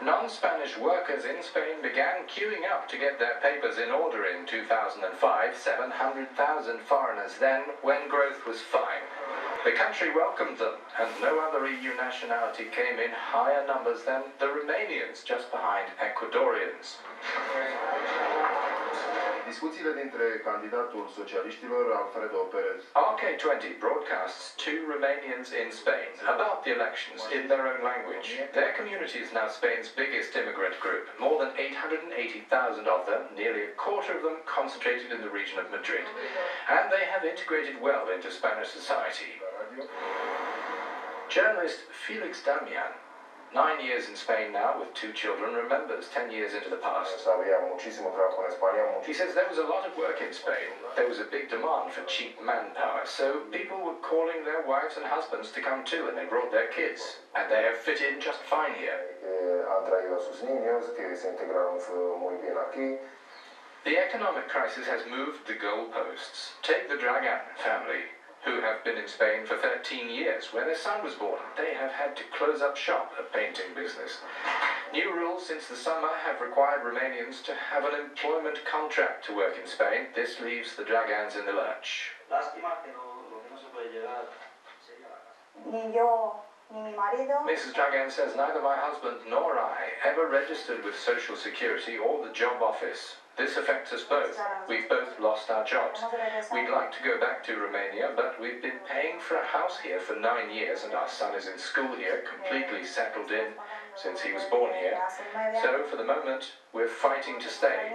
Non-Spanish workers in Spain began queuing up to get their papers in order in 2005, 700,000 foreigners then, when growth was fine. The country welcomed them, and no other EU nationality came in higher numbers than the Romanians, just behind Ecuadorians. Discuțiile dintre candidatul socialiștilor, Alfredo Perez. RK20 broadcasts two Romanians in Spain about the elections in their own language. Their community is now Spain's biggest immigrant group, more than 880,000 of them, nearly a quarter of them concentrated in the region of Madrid. And they have integrated well into Spanish society. Journalist Felix Damian, 9 years in Spain now with 2 children, remembers 10 years into the past. He says there was a lot of work in Spain. There was a big demand for cheap manpower, so people were calling their wives and husbands to come too, and they brought their kids. And they have fit in just fine here. The economic crisis has moved the goalposts. Take the Dragan family, who have been in Spain for 13 years. When their son was born, they have had to close up shop, a painting business. New rules since the summer have required Romanians to have an employment contract to work in Spain. This leaves the Dragans in the lurch. Mrs. Dragan says neither my husband nor I ever registered with Social Security or the Job Office. This affects us both. We've both lost our jobs. We'd like to go back to Romania, but we've been paying for a house here for 9 years, and our son is in school here, completely settled in since he was born here. So, for the moment, we're fighting to stay.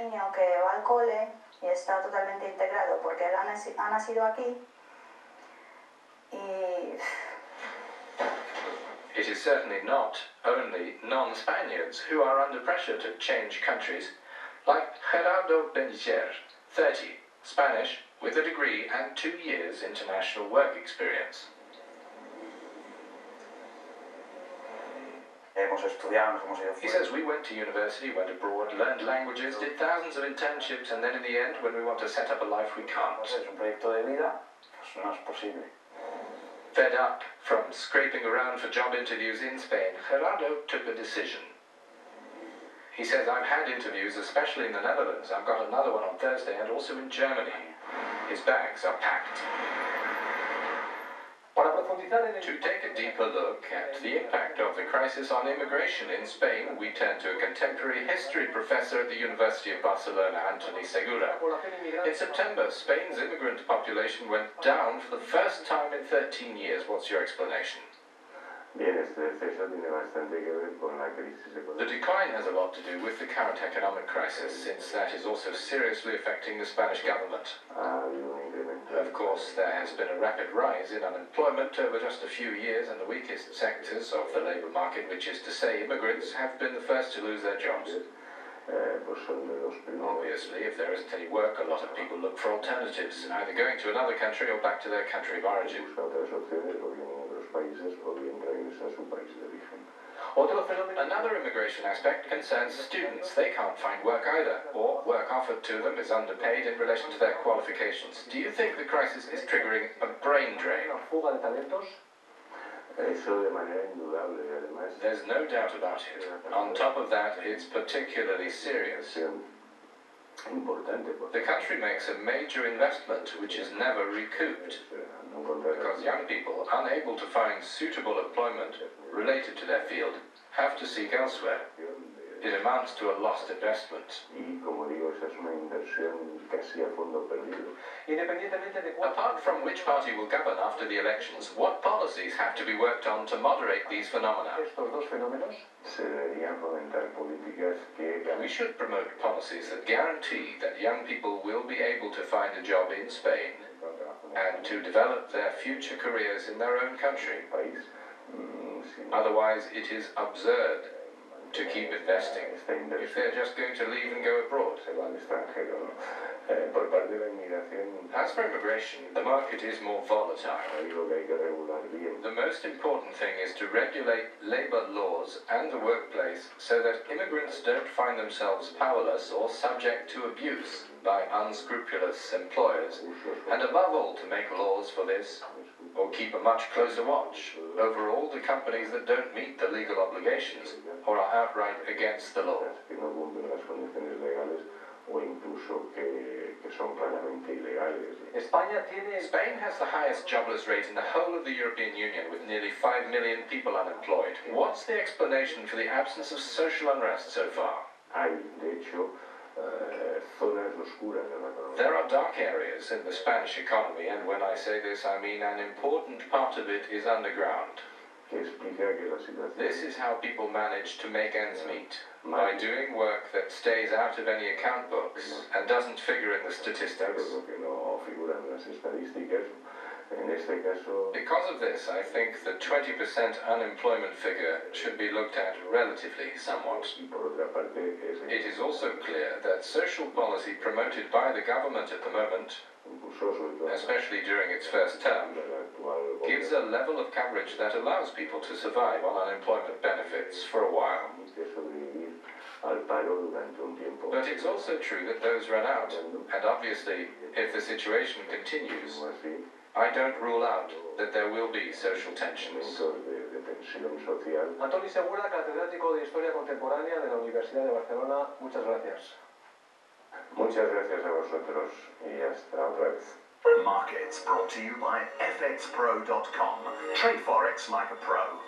It is certainly not only non-Spaniards who are under pressure to change countries. Like Gerardo Bencher, 30, Spanish, with a degree and 2 years international work experience. He says we went to university, went abroad, learned languages, did thousands of internships, and then in the end, when we want to set up a life, we can't. Fed up from scraping around for job interviews in Spain, Gerardo took a decision. He says, I've had interviews, especially in the Netherlands. I've got another one on Thursday and also in Germany. His bags are packed. To take a deeper look at the impact of the crisis on immigration in Spain, we turn to a contemporary history professor at the University of Barcelona, Antoni Segura. In September, Spain's immigrant population went down for the first time in 13 years. What's your explanation? The decline has a lot to do with the current economic crisis, since that is also seriously affecting the Spanish government. Of course, there has been a rapid rise in unemployment over just a few years, and the weakest sectors of the labour market, which is to say immigrants, have been the first to lose their jobs. Obviously, if there isn't any work, a lot of people look for alternatives, either going to another country or back to their country of origin. Another immigration aspect concerns students. They can't find work either, or work offered to them is underpaid in relation to their qualifications. Do you think the crisis is triggering a brain drain? There's no doubt about it. On top of that, it's particularly serious. The country makes a major investment which is never recouped, because young people, unable to find suitable employment related to their field, have to seek elsewhere. It amounts to a lost investment. Apart from which party will govern after the elections, what policies have to be worked on to moderate these phenomena? We should promote policies that guarantee that young people will be able to find a job in Spain and to develop their future careers in their own country. Otherwise, it is absurd to keep investing if they're just going to leave and go abroad. As for immigration, the market is more volatile. The most important thing is to regulate labour laws and the workplace so that immigrants don't find themselves powerless or subject to abuse by unscrupulous employers, and above all to make laws for this, or keep a much closer watch over all the companies that don't meet the legal obligations or are outright against the law. Que no cumplen las condiciones legales o incluso que son claramente ilegales. Spain has the highest jobless rate in the whole of the European Union, with nearly 5 million people unemployed. What's the explanation for the absence of social unrest so far? Hay, de hecho, zonas oscuras de la economía. There are dark areas in the Spanish economy, and when I say this, I mean an important part of it is underground. Que explica que la situación. This is how people manage to make ends meet, by doing work that stays out of any account books and doesn't figure in the statistics. Que no figura en las estadísticas. En este caso. Because of this, I think the 20% unemployment figure should be looked at relatively somewhat. Por otra parte, it is also clear that social policy promoted by the government at the moment, especially during its first term, gives a level of coverage that allows people to survive on unemployment benefits for a while. But it's also true that those run out, and obviously, if the situation continues, I don't rule out that there will be social tensions. Antoni Segura, catedrático de Historia Contemporánea de la Universidad de Barcelona, muchas gracias. Muchas gracias a vosotros y hasta otra vez. Markets brought to you by fxpro.com. Trade Forex like a pro.